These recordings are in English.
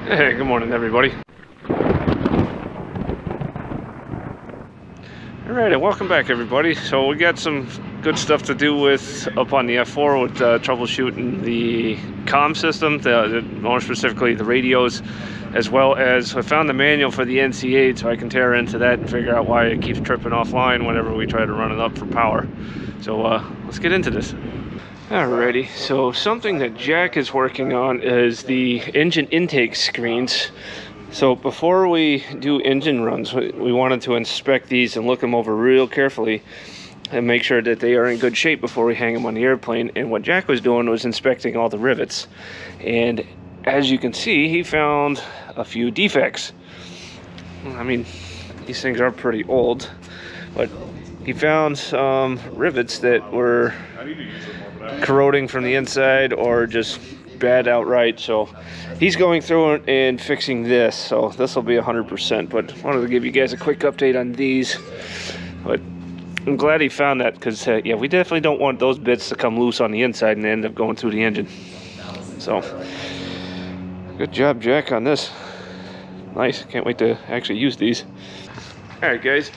Hey, good morning everybody. Alright, and welcome back everybody. So we got some good stuff to do with up on the F-4 with troubleshooting the comm system, more specifically the radios, as well as I found the manual for the NC8 so I can tear into that and figure out why it keeps tripping offline whenever we try to run it up for power. So let's get into this. Alrighty, so something that Jack is working on is the engine intake screens. So before we do engine runs, we wanted to inspect these and look them over real carefully and make sure that they are in good shape before we hang them on the airplane. And what Jack was doing was inspecting all the rivets. And as you can see, he found a few defects. I mean, these things are pretty old, but he found some rivets that were corroding from the inside or just bad outright. So he's going through it and fixing this, so this will be 100%, but wanted to give you guys a quick update on these. But I'm glad he found that, because yeah, we definitely don't want those bits to come loose on the inside and end up going through the engine. So good job, Jack, on this. Nice. Can't wait to actually use these. All right, guys,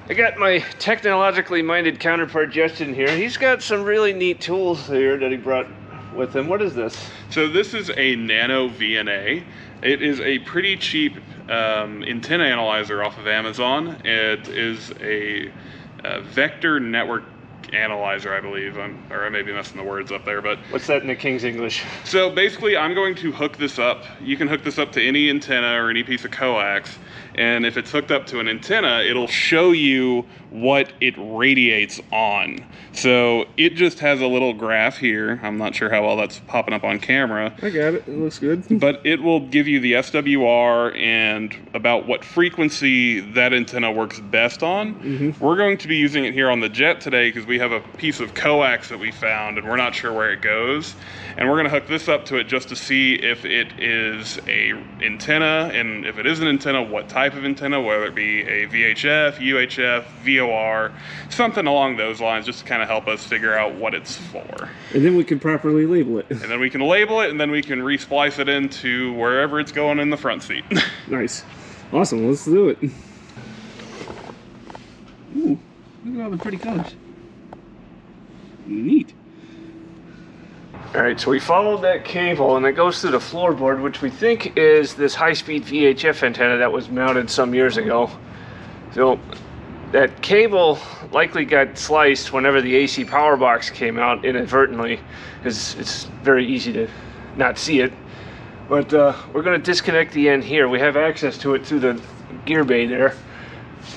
I got my technologically minded counterpart Justin here. He's got some really neat tools here that he brought with him. What is this? So this is a nano VNA. It is a pretty cheap antenna analyzer off of Amazon. It is a vector network analyzer, I believe. Or I may be messing the words up there, but what's that in the King's English? So basically, I'm going to hook this up. You can hook this up to any antenna or any piece of coax, and if it's hooked up to an antenna, it'll show you what it radiates on. So it just has a little graph here. I'm not sure how well that's popping up on camera. I got it. It looks good. But it will give you the SWR and about what frequency that antenna works best on. We're going to be using it here on the jet today because we have a piece of coax that we found and we're not sure where it goes. And we're going to hook this up to it just to see if it is a antenna, and if it is an antenna, what type of antenna, whether it be a VHF, UHF, VOR, something along those lines, just to kind of help us figure out what it's for. And then we can properly label it. And then we can label it, and then we can resplice it into wherever it's going in the front seat. Nice. Awesome. Let's do it. Ooh, look at all the pretty colors. Neat. Alright, so we followed that cable and it goes through the floorboard, which we think is this high-speed VHF antenna that was mounted some years ago. So that cable likely got sliced whenever the AC power box came out inadvertently, because it's very easy to not see it. But we're going to disconnect the end here. We have access to it through the gear bay there.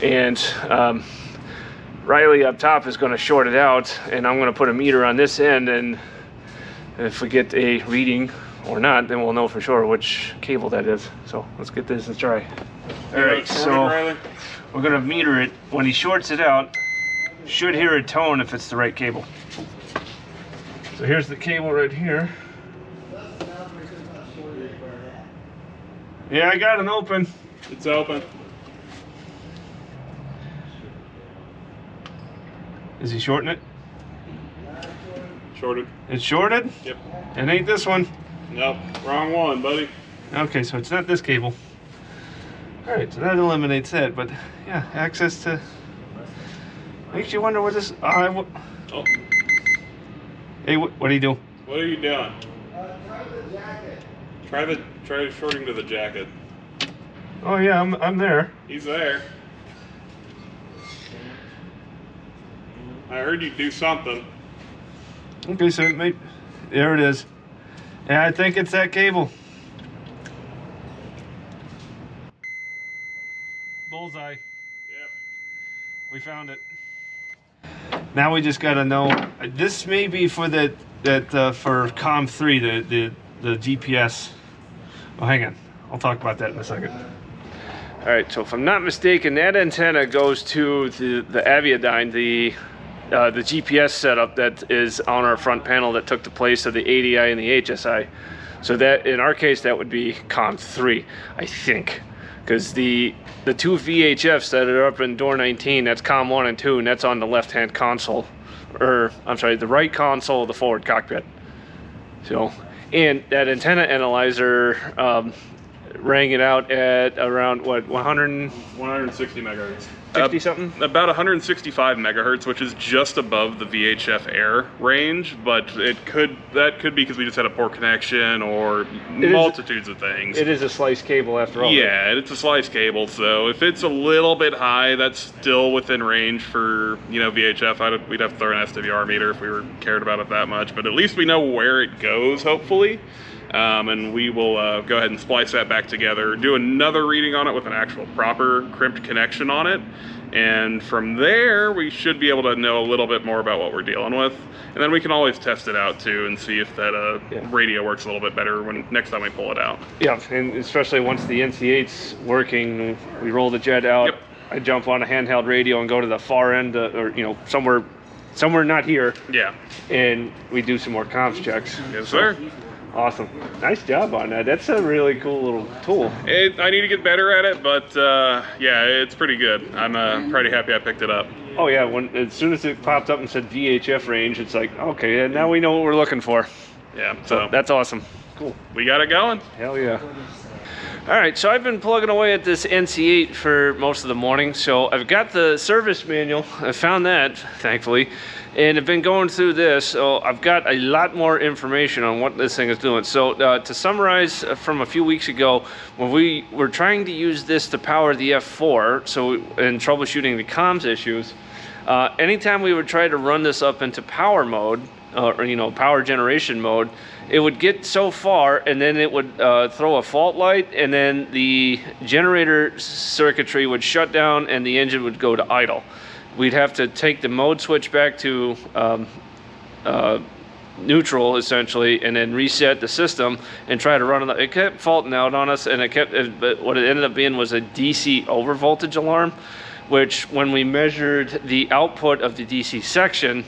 And Riley up top is going to short it out, and I'm going to put a meter on this end, and if we get a reading or not, then we'll know for sure which cable that is. So let's get this and try. Alright, so we're going to meter it. When he shorts it out, should hear a tone if it's the right cable. So here's the cable right here. Yeah, I got it open. It's open. Is he shorting it? Shorted. It's shorted? Yep. It ain't this one. Nope. Wrong one, buddy. Okay, so it's not this cable. Alright, so that eliminates that, but yeah, access to... Makes you wonder what this... Oh. Hey, what do you do? What are you doing? Try shorting to the jacket. Oh yeah, I'm there. He's there. I heard you do something. Okay, so it may... There it is. Yeah, I think it's that cable. Bullseye. Yep. We found it. Now we just gotta know. This may be for for comm 3, the GPS. Oh, hang on. I'll talk about that in a second. All right. So if I'm not mistaken, that antenna goes to the Aviadyne, the GPS setup that is on our front panel that took the place of the ADI and the HSI. So that, in our case, that would be comm 3, I think. Because the two VHFs that are up in door 19, that's comm 1 and 2, and that's on the left-hand console. Or, I'm sorry, the right console of the forward cockpit. So, and that antenna analyzer rang it out at around what, 160 megahertz. 50 something? About 165 megahertz, which is just above the VHF air range, but that could be because we just had a poor connection or multitudes of things. It is a sliced cable after all. Yeah, it's a sliced cable, so if it's a little bit high, that's still within range for, you know, VHF. We'd have to throw an SWR meter if we were cared about it that much, but at least we know where it goes, hopefully. And we will go ahead and splice that back together, do another reading on it with an actual proper crimped connection on it, and from there we should be able to know a little bit more about what we're dealing with, and then we can always test it out too and see if that radio works a little bit better when next time we pull it out. Yeah, and especially once the NC8's working, we roll the jet out. Yep. I jump on a handheld radio and go to the far end, or you know, somewhere not here. Yeah. And we do some more comms checks. Yes, sir. Awesome. Nice job on that. That's a really cool little tool. I need to get better at it, but yeah, it's pretty good. I'm pretty happy I picked it up. Oh yeah, as soon as it popped up and said VHF range, it's like, okay, now we know what we're looking for. Yeah, so that's awesome. Cool. We got it going. Hell yeah. All right, so I've been plugging away at this NC8 for most of the morning. So I've got the service manual. I found that, thankfully. And I've been going through this, so I've got a lot more information on what this thing is doing. So to summarize from a few weeks ago, when we were trying to use this to power the F-4, so in troubleshooting the comms issues, anytime we would try to run this up into power mode, or you know, power generation mode, it would get so far and then it would throw a fault light, and then the generator circuitry would shut down and the engine would go to idle. We'd have to take the mode switch back to neutral, essentially, and then reset the system and try to run it. It kept faulting out on us, and but what it ended up being was a DC overvoltage alarm, which when we measured the output of the DC section,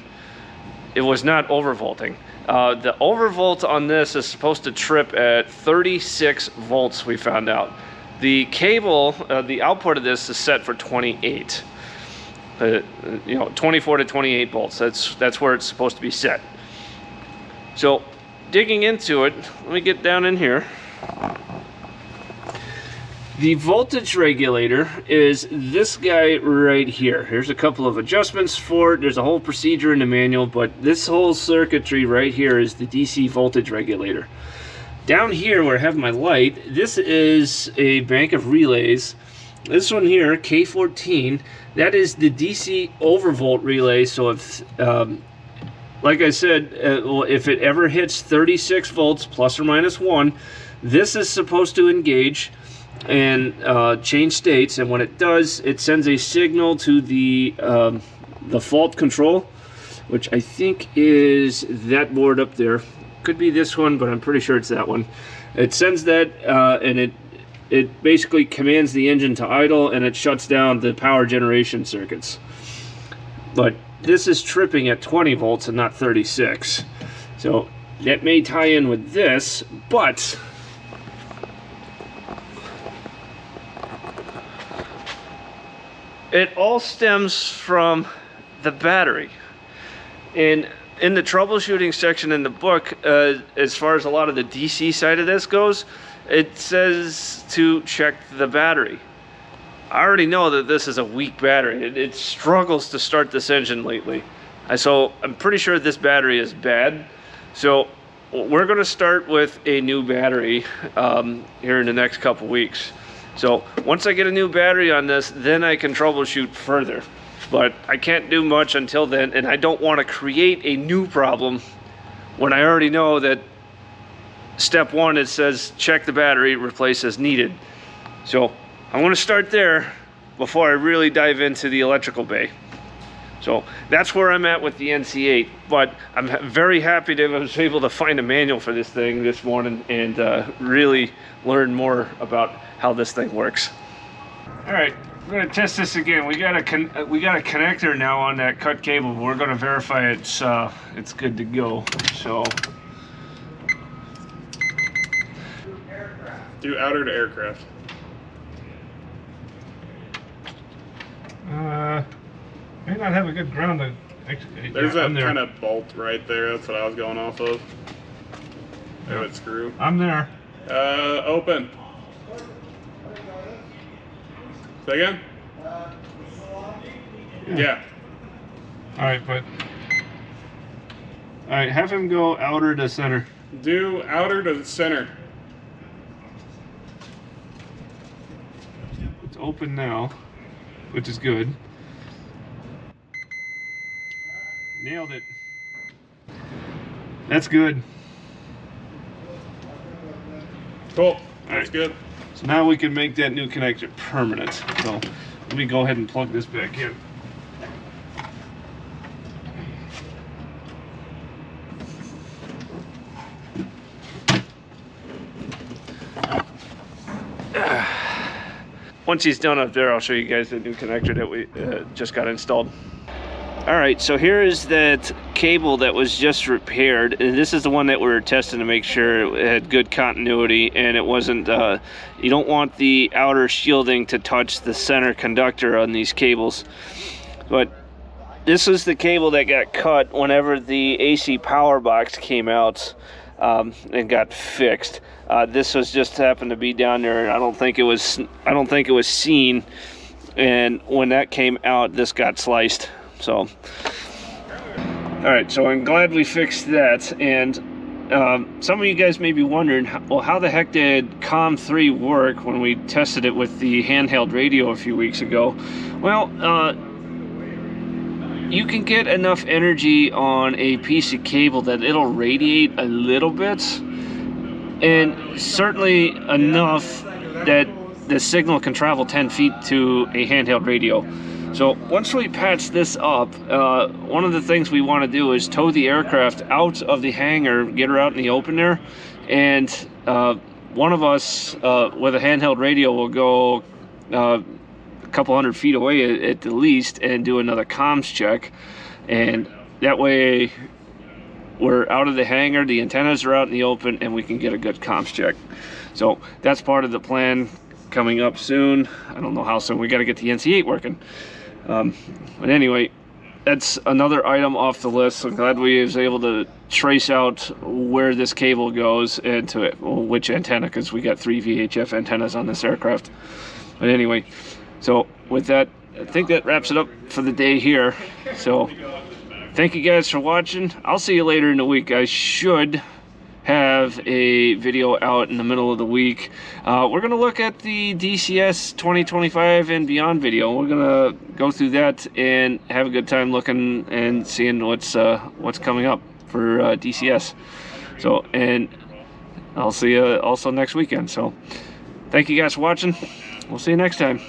it was not overvolting. The overvolt on this is supposed to trip at 36 volts, we found out. The cable, the output of this is set for 28. You know, 24 to 28 volts. That's where it's supposed to be set. So, digging into it, let me get down in here. The voltage regulator is this guy right here. Here's a couple of adjustments for it. There's a whole procedure in the manual, but this whole circuitry right here is the DC voltage regulator. Down here where I have my light, this is a bank of relays. This one here, K14, that is the DC overvolt relay. So if, like I said, if it ever hits 36 volts plus or minus 1, this is supposed to engage and change states, and when it does, it sends a signal to the fault control, which I think is that board up there. Could be this one, but I'm pretty sure it's that one. It sends that, and it basically commands the engine to idle, and it shuts down the power generation circuits. But this is tripping at 20 volts and not 36. So that may tie in with this, but it all stems from the battery. And in the troubleshooting section in the book, as far as a lot of the DC side of this goes, it says to check the battery. I already know that this is a weak battery. It struggles to start this engine lately. So I'm pretty sure this battery is bad. So we're going to start with a new battery here in the next couple weeks. So once I get a new battery on this, then I can troubleshoot further. But I can't do much until then, and I don't want to create a new problem when I already know that step one, it says check the battery, replace as needed. So I want to start there before I really dive into the electrical bay. So that's where I'm at with the NC8, but I'm very happy that I was able to find a manual for this thing this morning and really learn more about how this thing works. All right, we're gonna test this again. We got a connector now on that cut cable. We're gonna verify it's good to go. So do outer to aircraft. May not have a good ground to there's that kind of bolt right there. That's what I was going off of. That screw. I'm there. Open. Say again? Yeah. All right, but all right, have him go outer to center. Do outer to center. It's open now, which is good. Nailed it. That's good. Cool. That's good. So now we can make that new connector permanent. So let me go ahead and plug this back in. Once he's done up there, I'll show you guys the new connector that we just got installed. All right, so here is that cable that was just repaired, and this is the one that we were testing to make sure it had good continuity and it wasn't, you don't want the outer shielding to touch the center conductor on these cables. But this is the cable that got cut whenever the AC power box came out and got fixed. This was just happened to be down there, and I don't think it was seen, and when that came out, this got sliced. So, all right, so I'm glad we fixed that. And some of you guys may be wondering, well, how the heck did comm 3 work when we tested it with the handheld radio a few weeks ago? Well, you can get enough energy on a piece of cable that it'll radiate a little bit, and certainly enough that the signal can travel 10 feet to a handheld radio. So once we patch this up, one of the things we want to do is tow the aircraft out of the hangar, get her out in the open there, and one of us with a handheld radio will go a couple hundred feet away at the least and do another comms check, and that way we're out of the hangar, the antennas are out in the open, and we can get a good comms check. So that's part of the plan coming up soon. I don't know how soon. We got to get the NC8 working. But anyway, that's another item off the list. I'm glad we was able to trace out where this cable goes and to which antenna, because we got 3 VHF antennas on this aircraft. But anyway, so with that, I think that wraps it up for the day here. So thank you guys for watching. I'll see you later in the week. I should have a video out in the middle of the week. We're gonna look at the DCS 2025 and beyond video. We're gonna go through that and have a good time looking and seeing what's coming up for DCS. So, and I'll see you also next weekend. So thank you guys for watching. We'll see you next time.